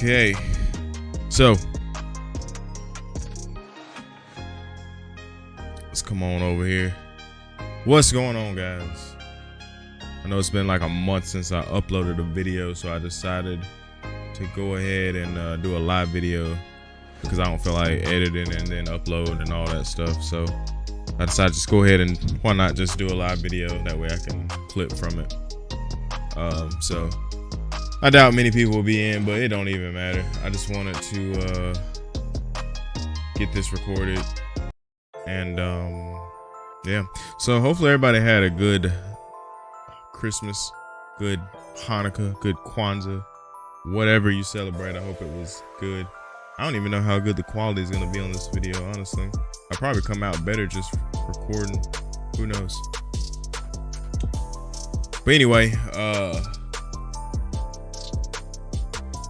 Okay, so let's come on over here. What's going on, guys? I know it's been like a month since I uploaded a video, so I decided to go ahead and do a live video because I don't feel like editing and then upload and all that stuff. So I decided to just go ahead and why not just do a live video, that way I can clip from it. So I doubt many people will be in, but it don't even matter. I just wanted to get this recorded, and yeah. So hopefully everybody had a good Christmas, good Hanukkah, good Kwanzaa, whatever you celebrate. I hope it was good. I don't even know how good the quality is gonna be on this video, honestly. I'll probably come out better just recording. Who knows? But anyway,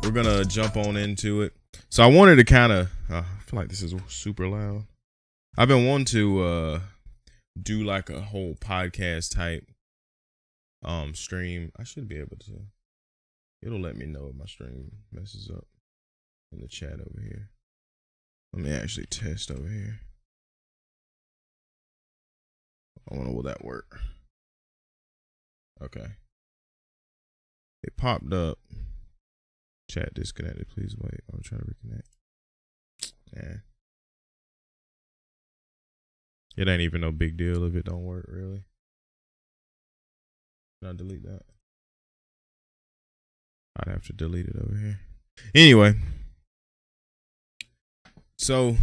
we're gonna jump on into it. So I wanted to kind of, I feel like this is super loud. I've been wanting to do like a whole podcast type stream. I should be able to. It'll let me know if my stream messes up in the chat over here. Let me actually test over here. I wonder will that work. Okay. It popped up. Chat disconnected. Please wait. I'm trying to reconnect. Yeah. It ain't even no big deal if it don't work, really. Can I delete that? I'd have to delete it over here. Anyway. So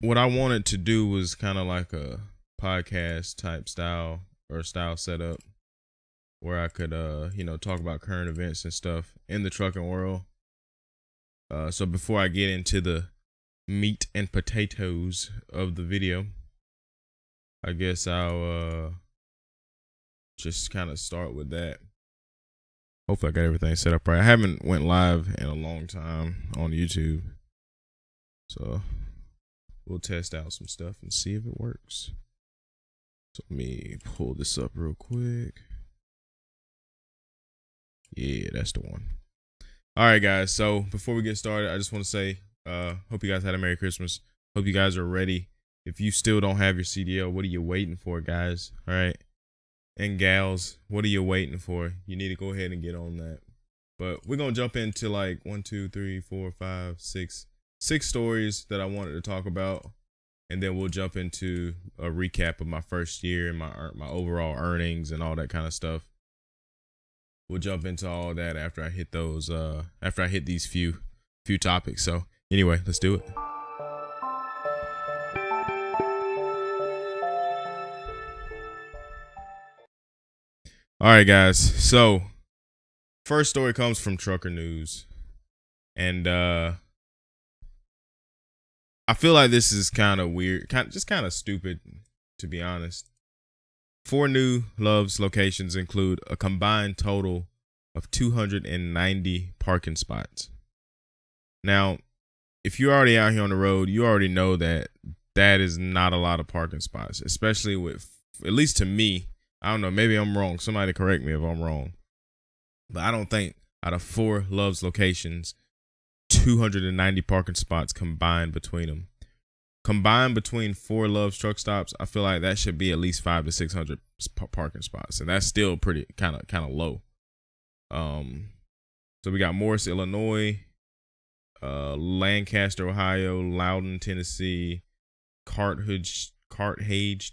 what I wanted to do was kind of like a podcast type style or style setup where I could, talk about current events and stuff in the trucking world. So before I get into the meat and potatoes of the video, I guess I'll just kind of start with that. Hopefully I got everything set up right. I haven't went live in a long time on YouTube, so we'll test out some stuff and see if it works. So let me pull this up real quick. Yeah, that's the one. All right, guys. So before we get started, I just want to say, hope you guys had a Merry Christmas. Hope you guys are ready. If you still don't have your CDL, what are you waiting for, guys? All right. And gals, what are you waiting for? You need to go ahead and get on that. But we're going to jump into like 6 stories that I wanted to talk about. And then we'll jump into a recap of my first year and my overall earnings and all that kind of stuff. We'll jump into all that after I hit those, after I hit these few topics. So anyway, let's do it. All right, guys. So first story comes from Trucker News, and I feel like this is kind of weird, kind of stupid, to be honest. 4 new Love's locations include a combined total of 290 parking spots. Now, if you're already out here on the road, you already know that is not a lot of parking spots, especially with, at least to me, I don't know, maybe I'm wrong. Somebody correct me if I'm wrong. But I don't think out of 4 Love's locations, 290 parking spots combined between them. Combined between 4 Love's truck stops, I feel like that should be at least 500 to 600 parking spots, and that's still pretty kind of low. So we got Morris, Illinois, Lancaster, Ohio, Loudon, Tennessee, Carthage,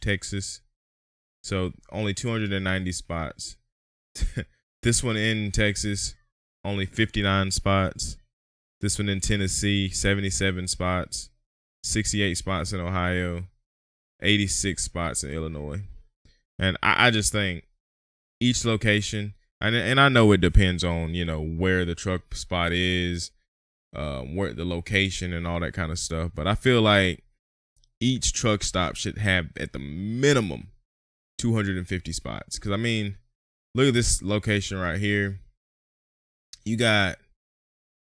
Texas. So only 290 spots. This one in Texas, only 59 spots. This one in Tennessee, 77 spots. 68 spots in Ohio, 86 spots in Illinois. And I just think each location, and I know it depends on, where the truck spot is, where the location and all that kind of stuff. But I feel like each truck stop should have at the minimum 250 spots. Because, I mean, look at this location right here. You got,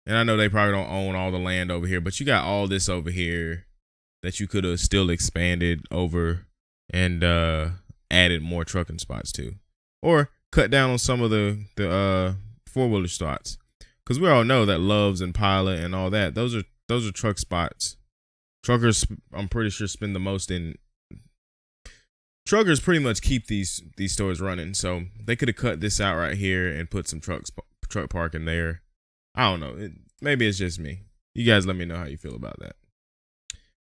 and I know they probably don't own all the land over here, but you got all this over here that you could have still expanded over and added more trucking spots to, or cut down on some of the 4-wheeler spots. because we all know that Loves and Pilot and all that, those are truck spots. Truckers, I'm pretty sure, spend the most in. Truckers pretty much keep these stores running, so they could have cut this out right here and put some truck parking there. I don't know. Maybe it's just me. You guys let me know how you feel about that.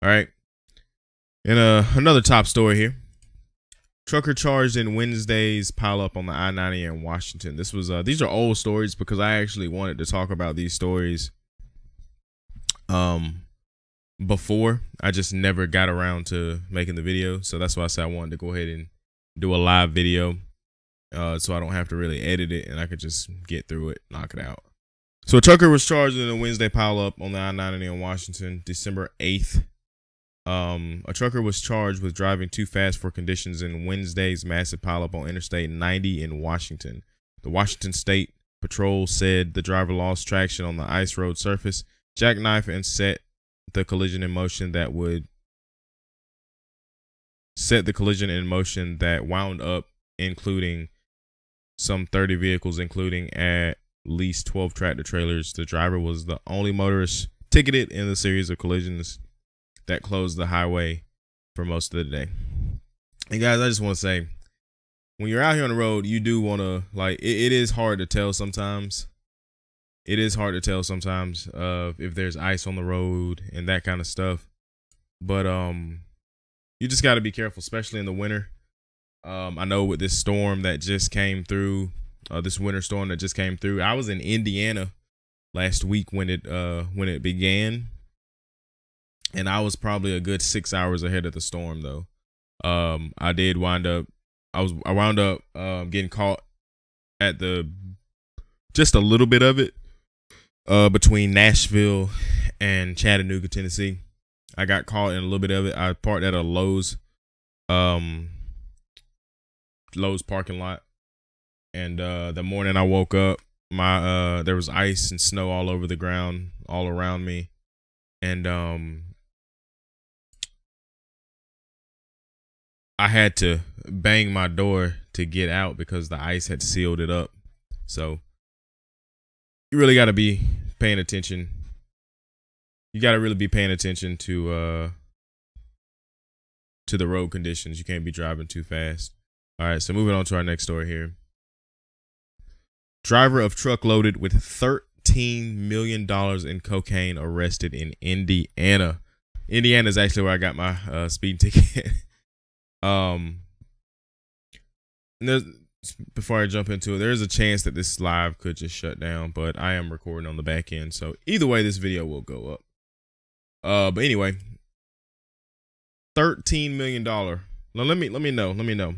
All right. And another top story here. Trucker charged in Wednesday's pileup on the I-90 in Washington. This was these are old stories because I actually wanted to talk about these stories before. I just never got around to making the video, so that's why I said I wanted to go ahead and do a live video, so I don't have to really edit it and I could just get through it, knock it out. So a trucker was charged in a Wednesday pileup on the I-90 in Washington, December 8th. A trucker was charged with driving too fast for conditions in Wednesday's massive pileup on Interstate 90 in Washington. The Washington State Patrol said the driver lost traction on the ice road surface, jackknifed, and set the collision in motion that wound up including some 30 vehicles, including at least 12 tractor trailers. The driver was the only motorist ticketed in the series of collisions that closed the highway for most of the day. And guys, I just want to say, when you're out here on the road, you do want to, like, it is hard to tell sometimes. It is hard to tell sometimes if there's ice on the road and that kind of stuff. But you just got to be careful, especially in the winter. I know with this storm that just came through, this winter storm that just came through. I was in Indiana last week when it began. And I was probably a good 6 hours ahead of the storm, though. I wound up getting caught at just a little bit of it between Nashville and Chattanooga, Tennessee. I got caught in a little bit of it. I parked at a Lowe's parking lot, and the morning I woke up, there was ice and snow all over the ground, all around me, and I had to bang my door to get out because the ice had sealed it up. So you really got to be paying attention. You got to really be paying attention to the road conditions. You can't be driving too fast. All right, so moving on to our next story here. Driver of truck loaded with $13 million in cocaine arrested in Indiana. Indiana is actually where I got my speeding ticket. Before I jump into it, there's a chance that this live could just shut down, but I am recording on the back end, so either way, this video will go up. But anyway, $13 million. Now let me know.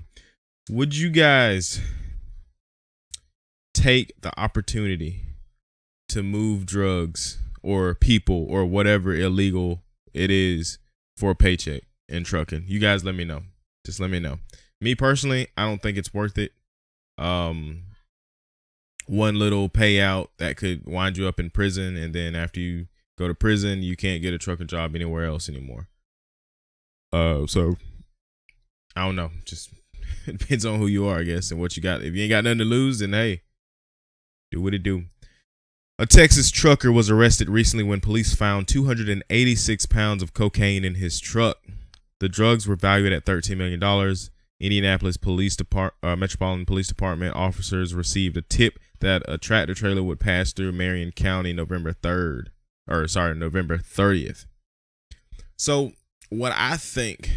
Would you guys take the opportunity to move drugs or people or whatever illegal it is for a paycheck in trucking? You guys let me know. Just let me know. Me personally, I don't think it's worth it. One little payout that could wind you up in prison, and then after you go to prison, you can't get a trucking job anywhere else anymore. So I don't know. Just it depends on who you are, I guess, and what you got. If you ain't got nothing to lose, then hey, do what it do. A Texas trucker was arrested recently when police found 286 pounds of cocaine in his truck. The drugs were valued at $13 million. Indianapolis Metropolitan Police Department officers received a tip that a tractor trailer would pass through Marion County November 30th. So what I think,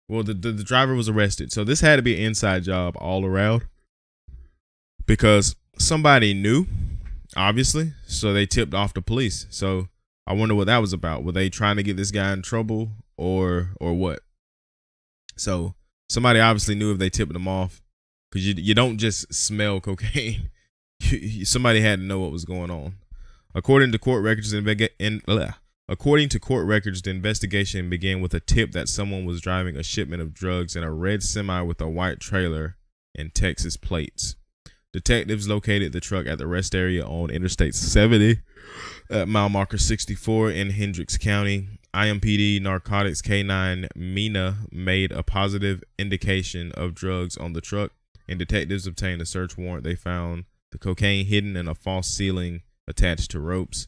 well, the driver was arrested. So this had to be an inside job all around because somebody knew, obviously. So they tipped off the police. So I wonder what that was about. Were they trying to get this guy in trouble or what? So somebody obviously knew if they tipped them off, because you don't just smell cocaine. Somebody had to know what was going on. According to court records, the investigation began with a tip that someone was driving a shipment of drugs in a red semi with a white trailer and Texas plates. Detectives located the truck at the rest area on Interstate 70 at mile marker 64 in Hendricks County. IMPD Narcotics K9 MENA made a positive indication of drugs on the truck, and detectives obtained a search warrant. They found the cocaine hidden in a false ceiling attached to ropes.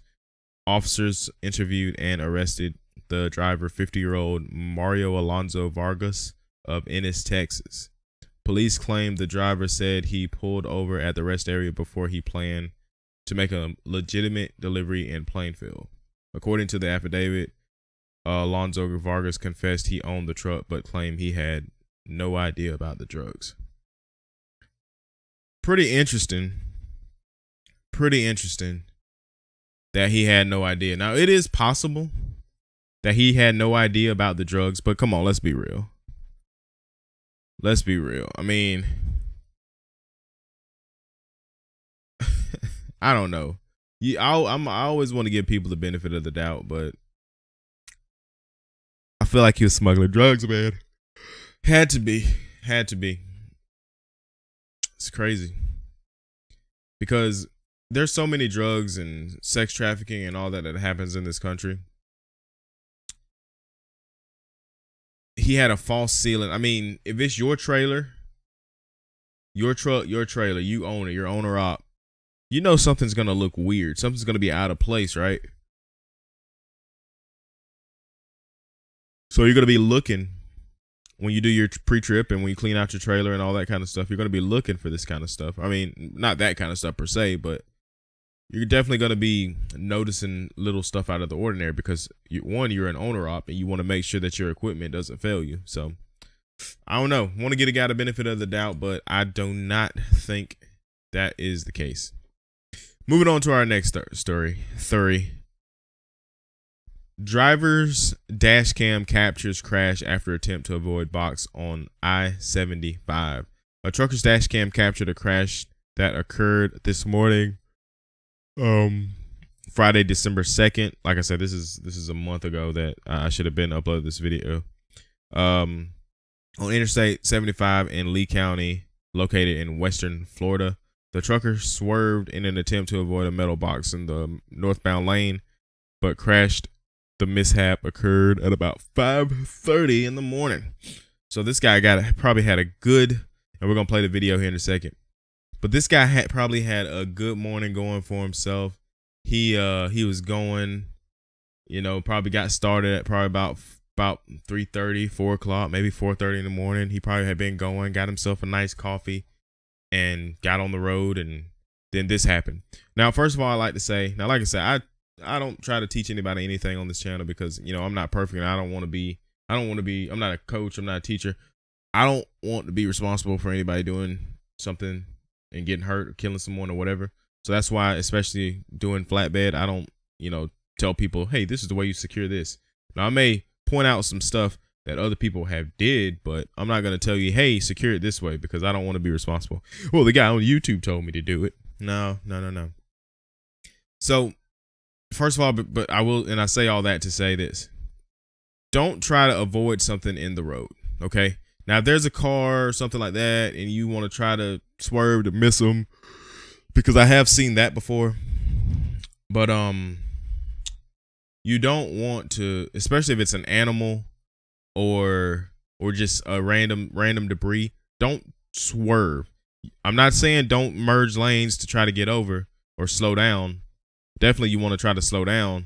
Officers interviewed and arrested the driver, 50-year-old Mario Alonso Vargas of Ennis, Texas. Police claimed the driver said he pulled over at the rest area before he planned to make a legitimate delivery in Plainfield. According to the affidavit, Alonso Vargas confessed he owned the truck but claimed he had no idea about the drugs. Pretty interesting that he had no idea. Now, it is possible that he had no idea about the drugs, but come on, let's be real. Let's be real. I mean, I don't know. I always want to give people the benefit of the doubt, but I feel like he was smuggling drugs, man. Had to be. It's crazy. Because there's so many drugs and sex trafficking and all that happens in this country. He had a false ceiling. I mean, if it's your trailer, your truck, your trailer, you own it, you're owner op, you know something's going to look weird. Something's going to be out of place, right? So you're going to be looking when you do your pre-trip and when you clean out your trailer and all that kind of stuff. You're going to be looking for this kind of stuff. I mean, not that kind of stuff per se, but you're definitely going to be noticing little stuff out of the ordinary because, you're an owner op and you want to make sure that your equipment doesn't fail you. So, I don't know. Want to get a guy the benefit of the doubt, but I do not think that is the case. Moving on to our next story. Driver's dash cam captures crash after attempt to avoid box on I-75. A trucker's dash cam captured a crash that occurred this morning, Friday, December 2nd. Like I said, this is a month ago that I should have been uploaded this video. On Interstate 75 in Lee County, located in western Florida. The trucker swerved in an attempt to avoid a metal box in the northbound lane, but crashed. The mishap occurred at about 5:30 in the morning. So this guy probably had a good, and we're going to play the video here in a second. But this guy probably had a good morning going for himself. He was going, probably got started at probably about 3:30, 4 o'clock, maybe 4:30 in the morning. He probably had been going, got himself a nice coffee, and got on the road, and then this happened. Now, first of all, I like to say, like I said, I don't try to teach anybody anything on this channel because, I'm not perfect and I'm not a coach. I'm not a teacher. I don't want to be responsible for anybody doing something and getting hurt or killing someone or whatever. So that's why, especially doing flatbed, I don't, tell people, hey, this is the way you secure this. Now I may point out some stuff that other people have did, but I'm not going to tell you, hey, secure it this way because I don't want to be responsible. Well, the guy on YouTube told me to do it. No. So, first of all, but I will, and I say all that to say this. Don't try to avoid something in the road, okay? Now, if there's a car or something like that and you want to try to swerve to miss them, because I have seen that before, but you don't want to, especially if it's an animal or just a random debris, don't swerve. I'm not saying don't merge lanes to try to get over or slow down. Definitely you want to try to slow down.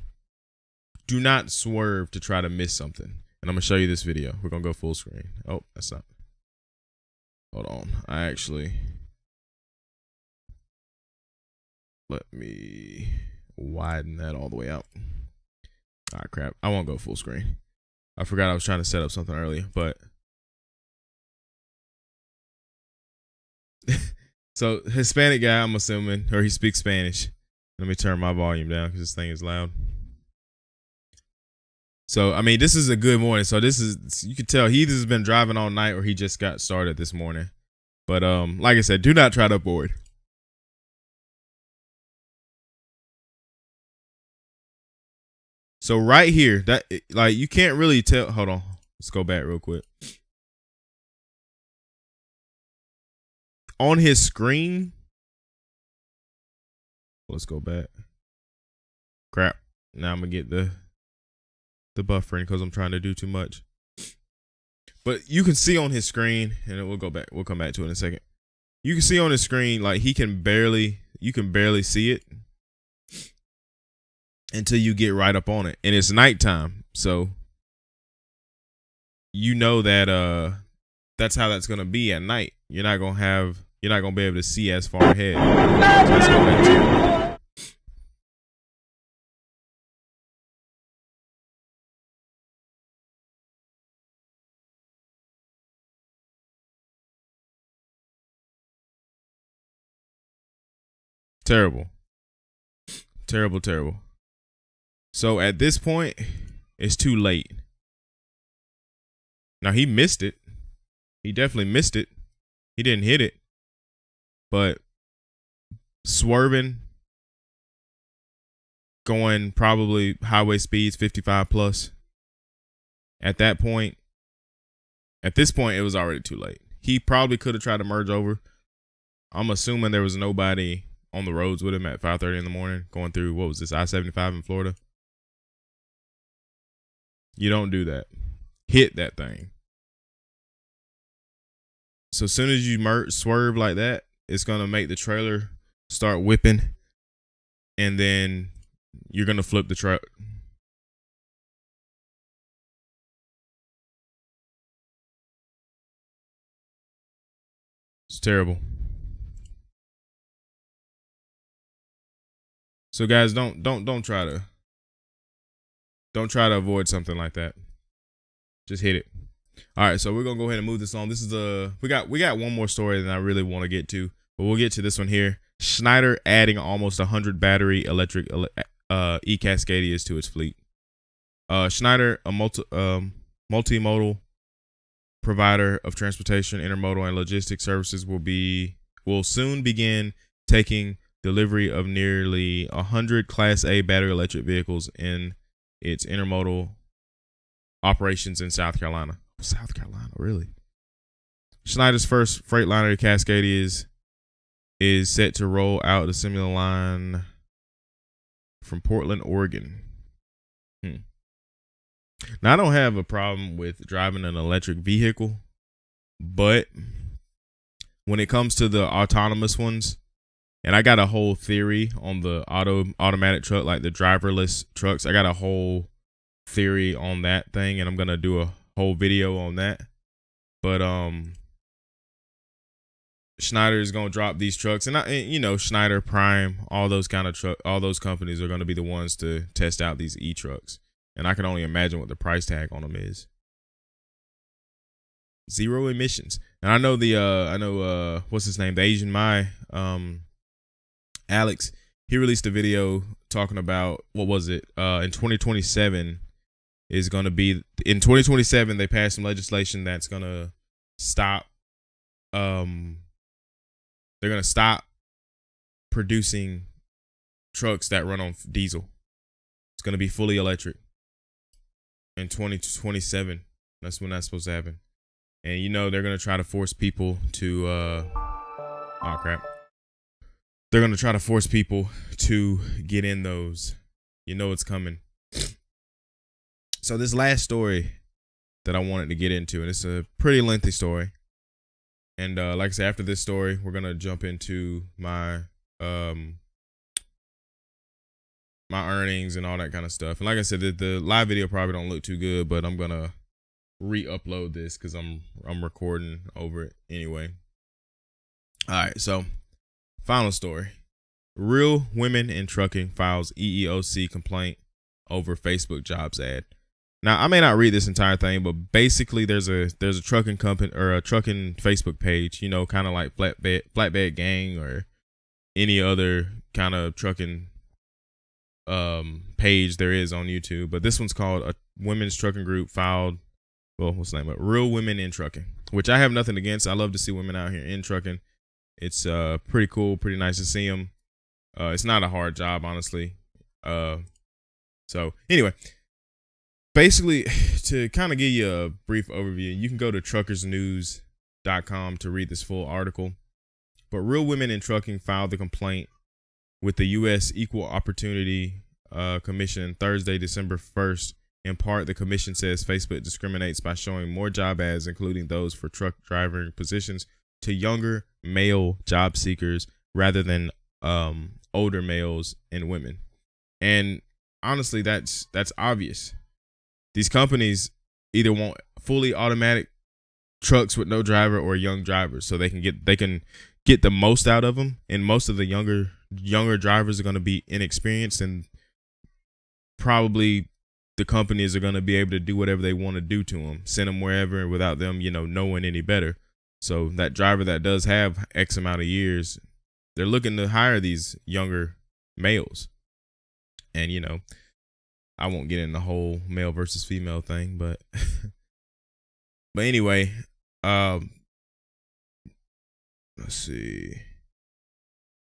Do not swerve to try to miss something. And I'm going to show you this video. We're going to go full screen. Oh, that's not. Hold on. Let me widen that all the way out. Ah, crap. I won't go full screen. I forgot I was trying to set up something earlier, but. So, Hispanic guy, I'm assuming, or he speaks Spanish. Let me turn my volume down because this thing is loud. So, I mean, this is a good morning. So you can tell he either has been driving all night or he just got started this morning. But like I said, do not try to avoid. So right here, that like you can't really tell. Hold on. Let's go back real quick. On his screen. Let's go back. Crap. Now I'm gonna get the buffering because I'm trying to do too much. But you can see on his screen, and we'll go back. We'll come back to it in a second. You can see on his screen, like you can barely see it. until you get right up on it. And it's nighttime. So you know that that's how that's gonna be at night. You're not gonna be able to see as far ahead. So let's go back to it. Terrible. Terrible, terrible. So at this point, it's too late. Now he missed it. He definitely missed it. He didn't hit it. But swerving, going probably highway speeds 55 plus. At this point, it was already too late. He probably could have tried to merge over. I'm assuming there was nobody on the roads with him at 5:30 in the morning going through, what was this, I-75 in Florida? You don't do that. Hit that thing. So as soon as you swerve like that, it's going to make the trailer start whipping, and then you're going to flip the truck. It's terrible. So guys, don't try to avoid something like that. Just hit it. All right, so we're gonna go ahead and move this on. This is we got one more story that I really want to get to, but we'll get to this one here. Schneider adding almost 100 battery electric e-Cascadias to its fleet. Schneider, a multimodal provider of transportation, intermodal, and logistics services, will soon begin taking delivery of nearly 100 Class A battery electric vehicles in its intermodal operations in South Carolina. South Carolina, really? Schneider's first Freightliner Cascadia is set to roll out the similar line from Portland, Oregon. Now, I don't have a problem with driving an electric vehicle, but when it comes to the autonomous ones, and I got a whole theory on the automatic truck, like the driverless trucks. I got a whole theory on that thing, and I'm gonna do a whole video on that. But Schneider is gonna drop these trucks, and Schneider, Prime, all those companies are gonna be the ones to test out these e-trucks, and I can only imagine what the price tag on them is. 0 emissions, and I know what's his name, the Asian Alex, he released a video talking about, what was it? In 2027 is going to be, in 2027, they passed some legislation that's going to stop, they're going to stop producing trucks that run on diesel. It's going to be fully electric in 2027. That's when that's supposed to happen. And they're going to try to force people to, oh crap. They're going to try to force people to get in those. It's coming. So this last story that I wanted to get into, and it's a pretty lengthy story. And like I said, after this story, we're going to jump into my my earnings and all that kind of stuff. And like I said, the live video probably don't look too good, but I'm going to re-upload this because I'm recording over it anyway. All right, so final story. Real Women in Trucking files EEOC complaint over Facebook jobs ad. Now, I may not read this entire thing, but basically there's a trucking company or a trucking Facebook page, kind of like Flatbed Gang or any other kind of trucking page there is on YouTube. But this one's called a women's trucking group filed, what's the name of it? Real Women in Trucking, which I have nothing against. I love to see women out here in trucking. It's pretty cool, pretty nice to see them. It's not a hard job, honestly. So anyway, basically, to kind of give you a brief overview, you can go to truckersnews.com to read this full article. But Real Women in Trucking filed the complaint with the U.S. Equal Opportunity Commission Thursday, December 1st. In part, the commission says Facebook discriminates by showing more job ads, including those for truck driver positions, to younger male job seekers rather than older males and women. And honestly, that's obvious. These companies either want fully automatic trucks with no driver or young drivers, so they can get the most out of them. And most of the younger drivers are going to be inexperienced, and probably the companies are going to be able to do whatever they want to do to them, send them wherever without them, knowing any better. So that driver that does have X amount of years, they're looking to hire these younger males. And I won't get in the whole male versus female thing, but but anyway, let's see.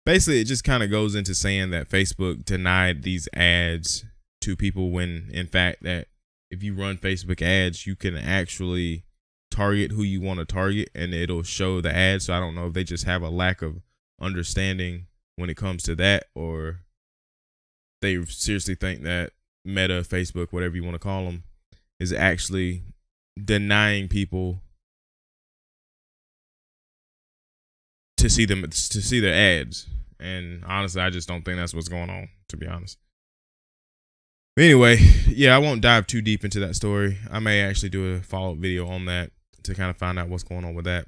Basically, it just kind of goes into saying that Facebook denied these ads to people, when in fact that if you run Facebook ads, you can actually target who you want to target and it'll show the ad. So I don't know if they just have a lack of understanding when it comes to that, or they seriously think that Meta, Facebook, whatever you want to call them, is actually denying people to see their ads. And honestly, I just don't think that's what's going on, to be honest. But anyway, yeah, I won't dive too deep into that story. I may actually do a follow-up video on that to kind of find out what's going on with that.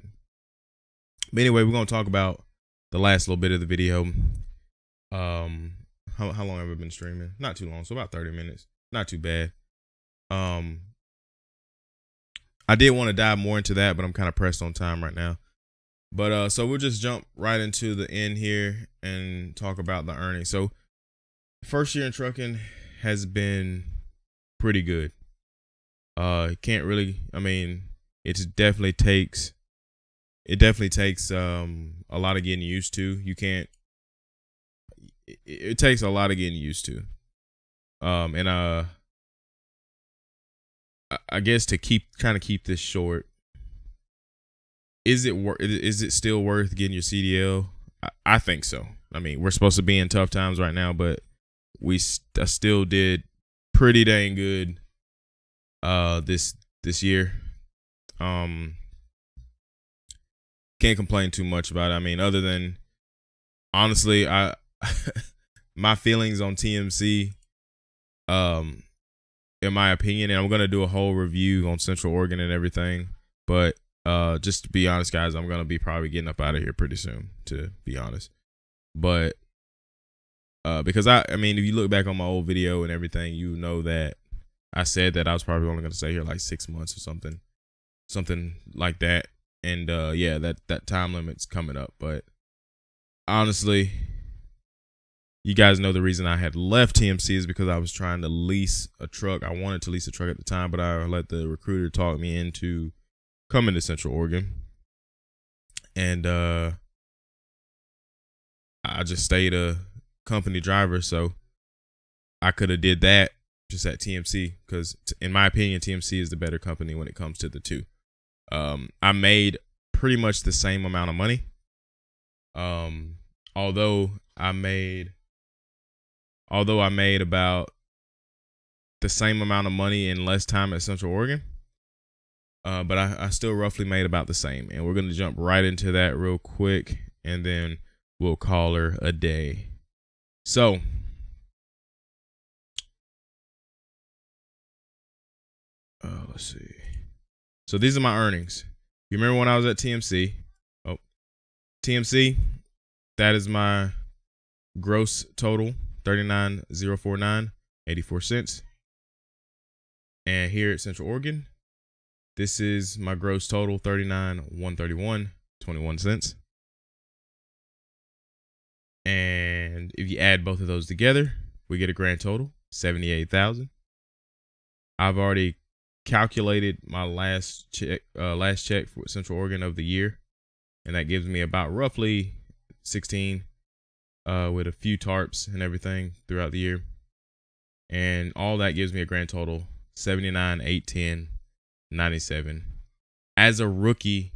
But anyway, we're going to talk about the last little bit of the video. How long have I been streaming? Not too long, so about 30 minutes. Not too bad. I did want to dive more into that, but I'm kind of pressed on time right now. But so we'll just jump right into the end here and talk about the earnings. So first year in trucking has been pretty good. Can't really, I mean, it definitely takes a lot of getting used to. It takes a lot of getting used to. And I guess to keep this short, is it still worth getting your CDL? I think so. I mean, we're supposed to be in tough times right now, but we still did pretty dang good this year. Can't complain too much about it. I mean, other than honestly, my feelings on TMC, in my opinion, and I'm gonna do a whole review on Central Oregon and everything, but just to be honest, guys, I'm gonna be probably getting up out of here pretty soon, to be honest. But because I mean, if you look back on my old video and everything, you know that I said that I was probably only gonna stay here like 6 months or something like that. And yeah, that time limit's coming up. But honestly, you guys know the reason I had left TMC is because I was trying to lease a truck. I wanted to lease a truck at the time, but I let the recruiter talk me into coming to Central Oregon. And I just stayed a company driver, so I could have did that just at TMC, because in my opinion, TMC is the better company when it comes to the two. I made pretty much the same amount of money. Although I made about the same amount of money in less time at Central Oregon. But I still roughly made about the same. And we're going to jump right into that real quick, and then we'll call her a day. So, let's see. So these are my earnings. You remember when I was at TMC? Oh, TMC, that is my gross total, $39,049.84. And here at Central Oregon, this is my gross total, $39,131.21. And if you add both of those together, we get a grand total, $78,000. I've already calculated my last check for Central Oregon of the year, and that gives me about roughly 16 with a few tarps and everything throughout the year. And all that gives me a grand total, $79,810.97. As a rookie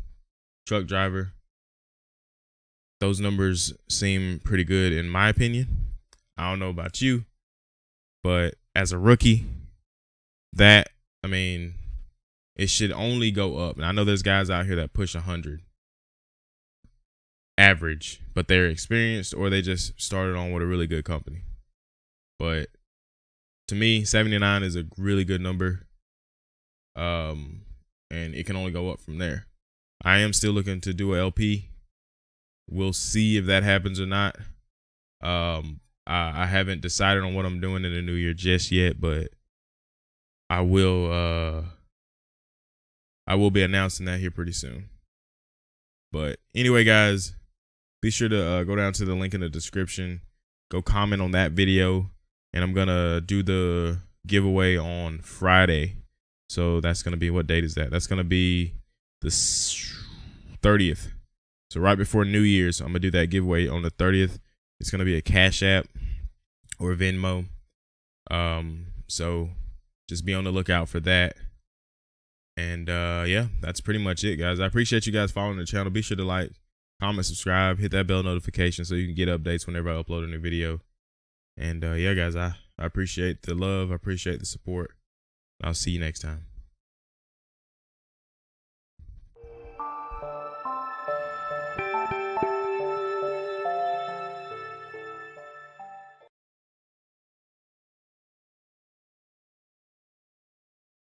truck driver, those numbers seem pretty good in my opinion. I don't know about you, but as a rookie, that, I mean, it should only go up. And I know there's guys out here that push 100 average, but they're experienced or they just started on with a really good company. But to me, 79 is a really good number. And it can only go up from there. I am still looking to do a LP. We'll see if that happens or not. I haven't decided on what I'm doing in the new year just yet, but I will be announcing that here pretty soon. But anyway, guys, be sure to go down to the link in the description. Go comment on that video, and I'm gonna do the giveaway on Friday. So that's gonna be, what date is that? That's gonna be the 30th. So right before New Year's, I'm gonna do that giveaway on the 30th. It's gonna be a Cash App or Venmo. So just be on the lookout for that. And yeah, that's pretty much it, guys. I appreciate you guys following the channel. Be sure to like, comment, subscribe, hit that bell notification so you can get updates whenever I upload a new video. And yeah, guys, I appreciate the love. I appreciate the support. I'll see you next time.